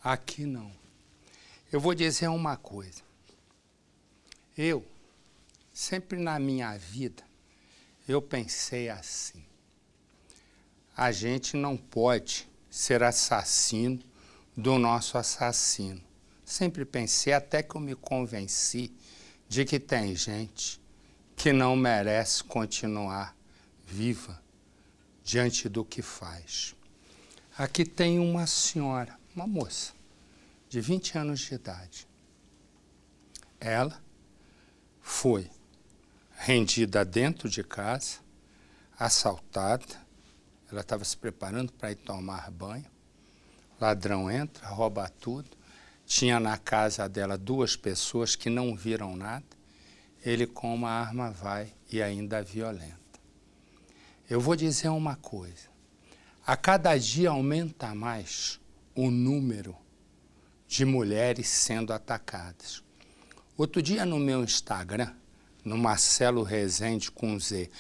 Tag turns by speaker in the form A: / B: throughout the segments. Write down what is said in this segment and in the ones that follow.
A: Aqui não. Eu vou dizer uma coisa. Eu, sempre na minha vida, eu pensei assim. A gente não pode ser assassino do nosso assassino. Sempre pensei, até que eu me convenci de que tem gente que não merece continuar viva diante do que faz. Aqui tem uma senhora, uma moça, de 20 anos de idade. Ela foi rendida dentro de casa, assaltada. Ela estava se preparando para ir tomar banho. Ladrão entra, rouba tudo. Tinha na casa dela 2 pessoas que não viram nada. Ele com uma arma vai e ainda violenta. Eu vou dizer uma coisa. A cada dia aumenta mais o número de mulheres sendo atacadas. Outro dia no meu Instagram, no Marcelo Rezende com Z,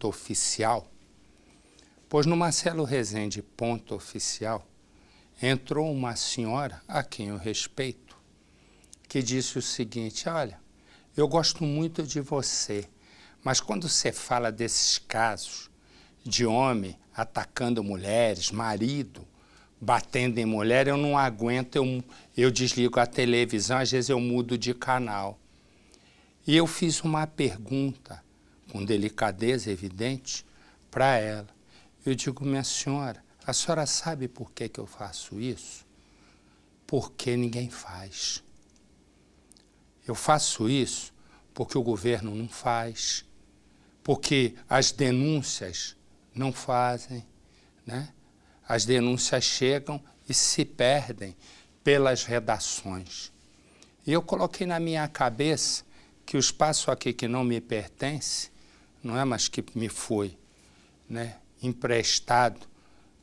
A: .oficial, pois no Marcelo Rezende .oficial, entrou uma senhora, a quem eu respeito, que disse o seguinte: olha, eu gosto muito de você, mas quando você fala desses casos de homem atacando mulheres, marido, batendo em mulher, eu não aguento, eu desligo a televisão, às vezes eu mudo de canal. E eu fiz uma pergunta, com delicadeza evidente, para ela. Eu digo: minha senhora, a senhora sabe por que eu faço isso? Porque ninguém faz. Eu faço isso porque o governo não faz, porque as denúncias não fazem, né? As denúncias chegam e se perdem pelas redações. E eu coloquei na minha cabeça que o espaço aqui que não me pertence, não é, mas que me foi, né, emprestado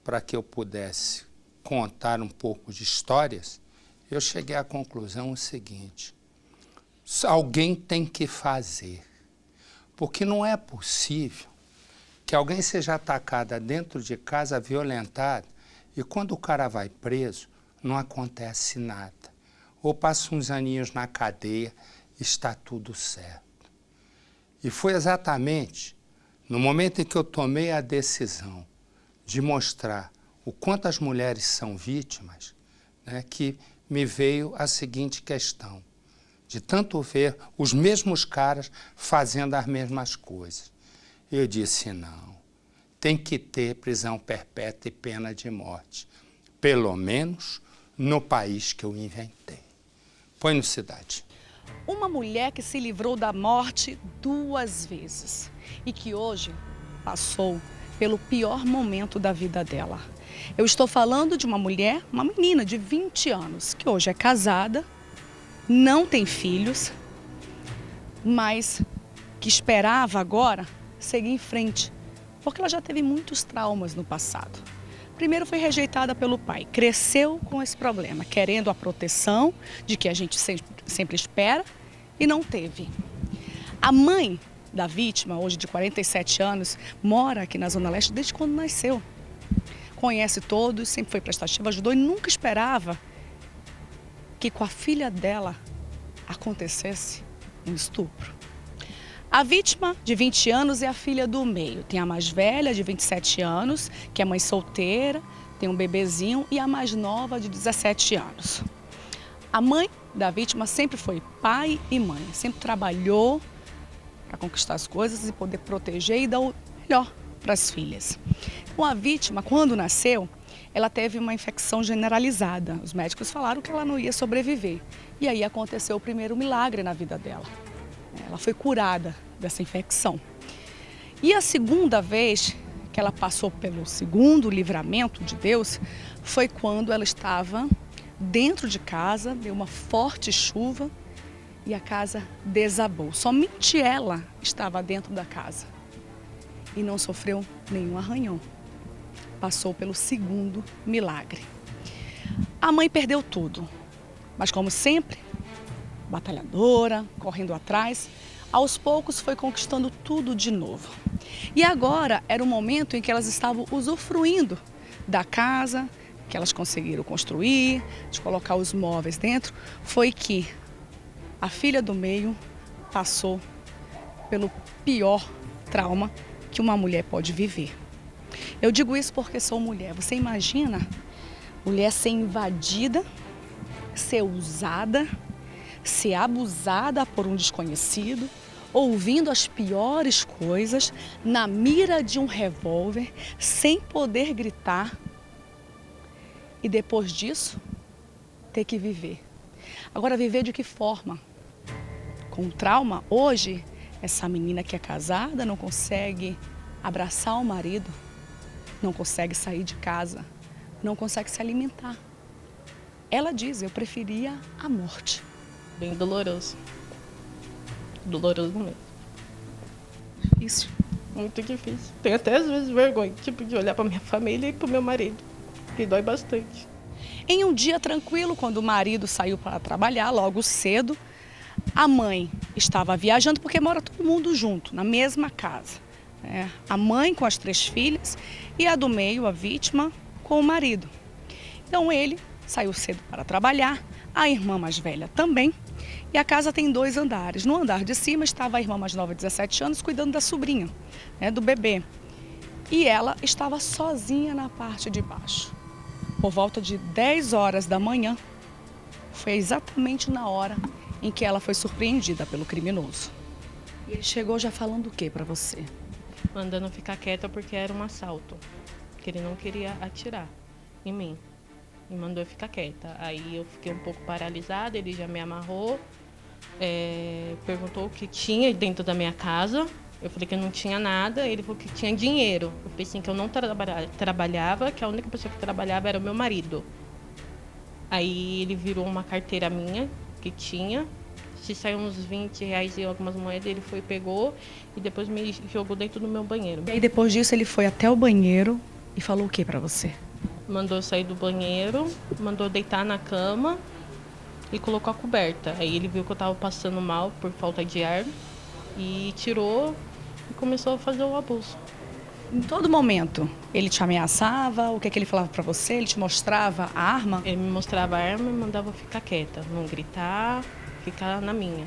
A: para que eu pudesse contar um pouco de histórias, eu cheguei à conclusão o seguinte: alguém tem que fazer, porque não é possível que alguém seja atacada dentro de casa, violentada, e quando o cara vai preso, não acontece nada. Ou passa uns aninhos na cadeia, está tudo certo. E foi exatamente no momento em que eu tomei a decisão de mostrar o quanto as mulheres são vítimas, né, que me veio a seguinte questão, de tanto ver os mesmos caras fazendo as mesmas coisas. Eu disse: não, tem que ter prisão perpétua e pena de morte, pelo menos no país que eu inventei. Põe no Cidade.
B: Uma mulher que se livrou da morte 2 vezes e que hoje passou pelo pior momento da vida dela. Eu estou falando de uma mulher, uma menina de 20 anos, que hoje é casada, não tem filhos, mas que esperava agora seguir em frente, porque ela já teve muitos traumas no passado. Primeiro foi rejeitada pelo pai, cresceu com esse problema, querendo a proteção de que a gente sempre espera e não teve. A mãe da vítima, hoje de 47 anos, mora aqui na Zona Leste desde quando nasceu. Conhece todos, sempre foi prestativa, ajudou e nunca esperava que com a filha dela acontecesse um estupro. A vítima, de 20 anos, é a filha do meio. Tem a mais velha, de 27 anos, que é mãe solteira, tem um bebezinho, e a mais nova, de 17 anos. A mãe da vítima sempre foi pai e mãe, sempre trabalhou para conquistar as coisas e poder proteger e dar o melhor para as filhas. Com a vítima, quando nasceu, ela teve uma infecção generalizada. Os médicos falaram que ela não ia sobreviver. E aí aconteceu o primeiro milagre na vida dela. Ela foi curada dessa infecção. E a segunda vez que ela passou pelo segundo livramento de Deus foi quando ela estava dentro de casa, deu uma forte chuva e a casa desabou. Somente ela estava dentro da casa e não sofreu nenhum arranhão. Passou pelo segundo milagre. A mãe perdeu tudo, mas como sempre, batalhadora, correndo atrás, aos poucos foi conquistando tudo de novo. E agora era o momento em que elas estavam usufruindo da casa, que elas conseguiram construir, de colocar os móveis dentro, foi que a filha do meio passou pelo pior trauma que uma mulher pode viver. Eu digo isso porque sou mulher. Você imagina mulher ser invadida, ser usada, ser abusada por um desconhecido, ouvindo as piores coisas, na mira de um revólver, sem poder gritar, e depois disso, ter que viver. Agora, viver de que forma? Com trauma? Hoje, essa menina que é casada não consegue abraçar o marido, não consegue sair de casa, não consegue se alimentar. Ela diz, eu preferia a morte.
C: Bem doloroso. Doloroso mesmo.
B: Difícil.
C: Muito difícil. Tenho até às vezes vergonha, tipo, de olhar para minha família e para o meu marido, que dói bastante.
B: Em um dia tranquilo, quando o marido saiu para trabalhar logo cedo, a mãe estava viajando porque mora todo mundo junto, na mesma casa. A mãe com as 3 filhas e a do meio, a vítima, com o marido. Então ele saiu cedo para trabalhar, a irmã mais velha também. E a casa tem 2 andares. No andar de cima estava a irmã mais nova, 17 anos, cuidando da sobrinha, do bebê. E ela estava sozinha na parte de baixo. Por volta de 10 horas da manhã, foi exatamente na hora em que ela foi surpreendida pelo criminoso. E ele chegou já falando o que para você?
C: Mandando ficar quieta porque era um assalto, que ele não queria atirar em mim. Me mandou eu ficar quieta. Aí eu fiquei um pouco paralisada, ele já me amarrou, perguntou o que tinha dentro da minha casa. Eu falei que não tinha nada, ele falou que tinha dinheiro. Eu pensei que eu não trabalhava, que a única pessoa que trabalhava era o meu marido. Aí ele virou uma carteira minha, que tinha. Se saiu uns R$20 e algumas moedas, ele foi, pegou e depois me jogou dentro do meu banheiro.
B: E aí depois disso ele foi até o banheiro e falou o que para você?
C: Mandou eu sair do banheiro, mandou deitar na cama e colocou a coberta. Aí ele viu que eu estava passando mal por falta de ar e tirou e começou a fazer o abuso.
B: Em todo momento, ele te ameaçava? O que ele falava para você? Ele te mostrava a arma?
C: Ele me mostrava a arma e mandava eu ficar quieta, não gritar, ficar na minha.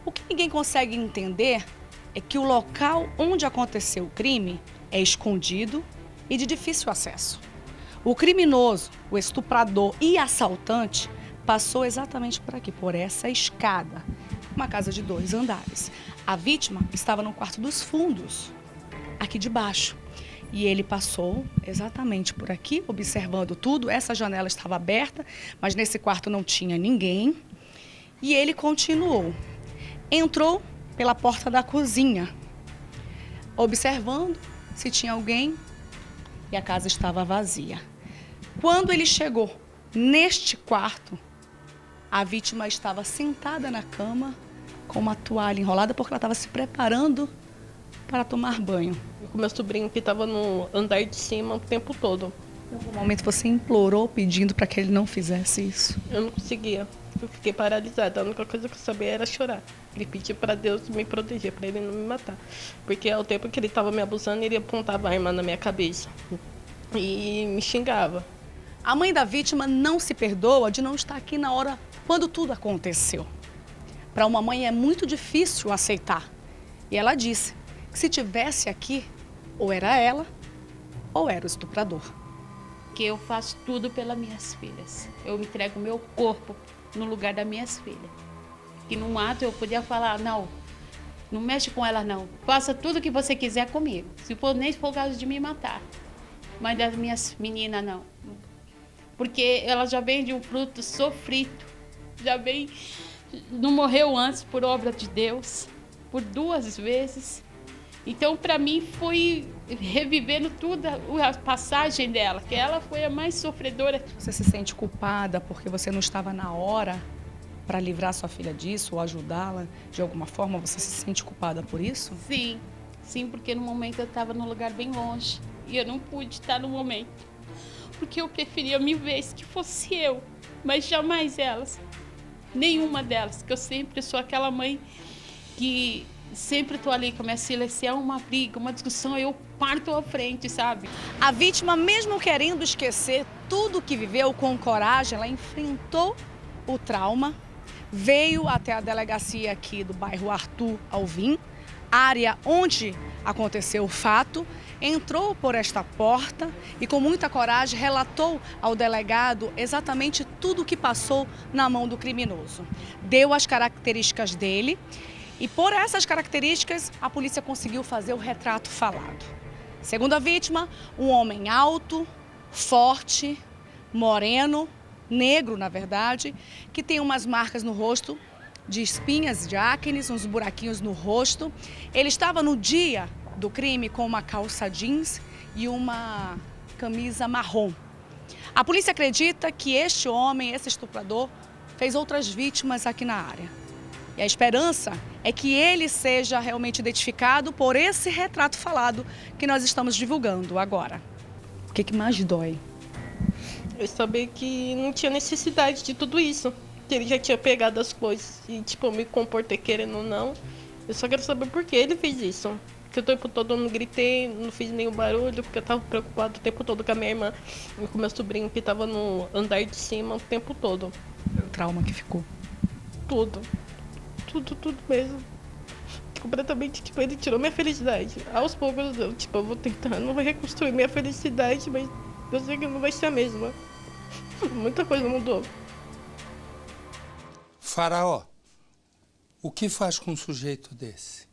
B: O que ninguém consegue entender é que o local onde aconteceu o crime é escondido e de difícil acesso. O criminoso, o estuprador e assaltante passou exatamente por aqui, por essa escada. Uma casa de 2 andares. A vítima estava no quarto dos fundos, aqui de baixo. E ele passou exatamente por aqui, observando tudo. Essa janela estava aberta, mas nesse quarto não tinha ninguém. E ele continuou. Entrou pela porta da cozinha, observando se tinha alguém, e a casa estava vazia. Quando ele chegou neste quarto, a vítima estava sentada na cama com uma toalha enrolada porque ela estava se preparando para tomar banho.
C: Com meu sobrinho que estava no andar de cima o tempo todo.
B: Em algum momento você implorou pedindo para que ele não fizesse isso?
C: Eu não conseguia. Eu fiquei paralisada. A única coisa que eu sabia era chorar. Ele pedia para Deus me proteger, para ele não me matar. Porque ao tempo que ele estava me abusando, ele apontava a arma na minha cabeça e me xingava.
B: A mãe da vítima não se perdoa de não estar aqui na hora quando tudo aconteceu. Para uma mãe é muito difícil aceitar. E ela disse que se tivesse aqui, ou era ela, ou era o estuprador.
D: Que eu faço tudo pelas minhas filhas. Eu entrego meu corpo no lugar das minhas filhas. Que num ato eu podia falar, não mexe com elas não. Faça tudo o que você quiser comigo. Se for nem for o caso de me matar. Mas das minhas meninas, não. Porque ela já vem de um fruto sofrido. Já vem... Não morreu antes por obra de Deus. Por 2 vezes. Então, para mim, foi revivendo tudo a passagem dela, que ela foi a mais sofredora.
B: Você se sente culpada porque você não estava na hora para livrar sua filha disso ou ajudá-la de alguma forma? Você se sente culpada por isso?
D: Sim, porque no momento eu estava num lugar bem longe e eu não pude estar no momento. Porque eu preferia 1000 vezes que fosse eu, mas jamais elas. Nenhuma delas, que eu sempre sou aquela mãe que sempre estou ali com a minha filha. Se é uma briga, uma discussão, eu parto à frente, sabe?
B: A vítima, mesmo querendo esquecer tudo que viveu com coragem, ela enfrentou o trauma, veio até a delegacia aqui do bairro Arthur Alvim, área onde aconteceu o fato, entrou por esta porta e com muita coragem relatou ao delegado exatamente tudo o que passou na mão do criminoso. Deu as características dele e por essas características a polícia conseguiu fazer o retrato falado. Segundo a vítima, um homem alto, forte, moreno, negro na verdade, que tem umas marcas no rosto de espinhas de acnes, uns buraquinhos no rosto. Ele estava no dia do crime com uma calça jeans e uma camisa marrom. A polícia acredita que este homem, esse estuprador, fez outras vítimas aqui na área. E a esperança é que ele seja realmente identificado por esse retrato falado que nós estamos divulgando agora. O que mais dói?
C: Eu sabia que não tinha necessidade de tudo isso. Que ele já tinha pegado as coisas e, tipo, eu me comportei querendo ou não. Eu só quero saber por que ele fez isso. Porque o tempo todo eu não gritei, não fiz nenhum barulho, porque eu tava preocupado o tempo todo com a minha irmã e com o meu sobrinho que tava no andar de cima o tempo todo.
B: O trauma que ficou.
C: Tudo. Tudo mesmo. Completamente, tipo, ele tirou minha felicidade. Aos poucos, eu vou tentando reconstruir minha felicidade, mas eu sei que não vai ser a mesma. Muita coisa mudou.
A: Faraó, o que faz com um sujeito desse?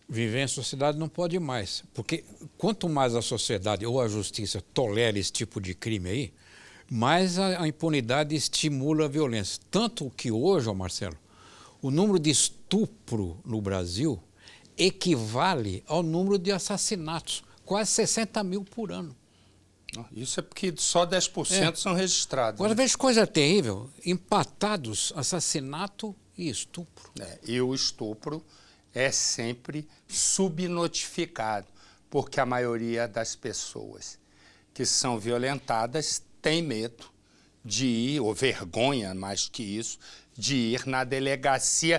E: Viver em sociedade não pode mais, porque quanto mais a sociedade ou a justiça tolera esse tipo de crime aí, mais a impunidade estimula a violência. Tanto que hoje, Marcelo, o número de estupro no Brasil equivale ao número de assassinatos, quase 60 mil por ano.
A: Isso é porque só 10% são registrados.
E: Agora, veja coisa terrível, empatados assassinato e estupro.
A: E o estupro é sempre subnotificado, porque a maioria das pessoas que são violentadas tem medo de ir, ou vergonha mais que isso, de ir na delegacia.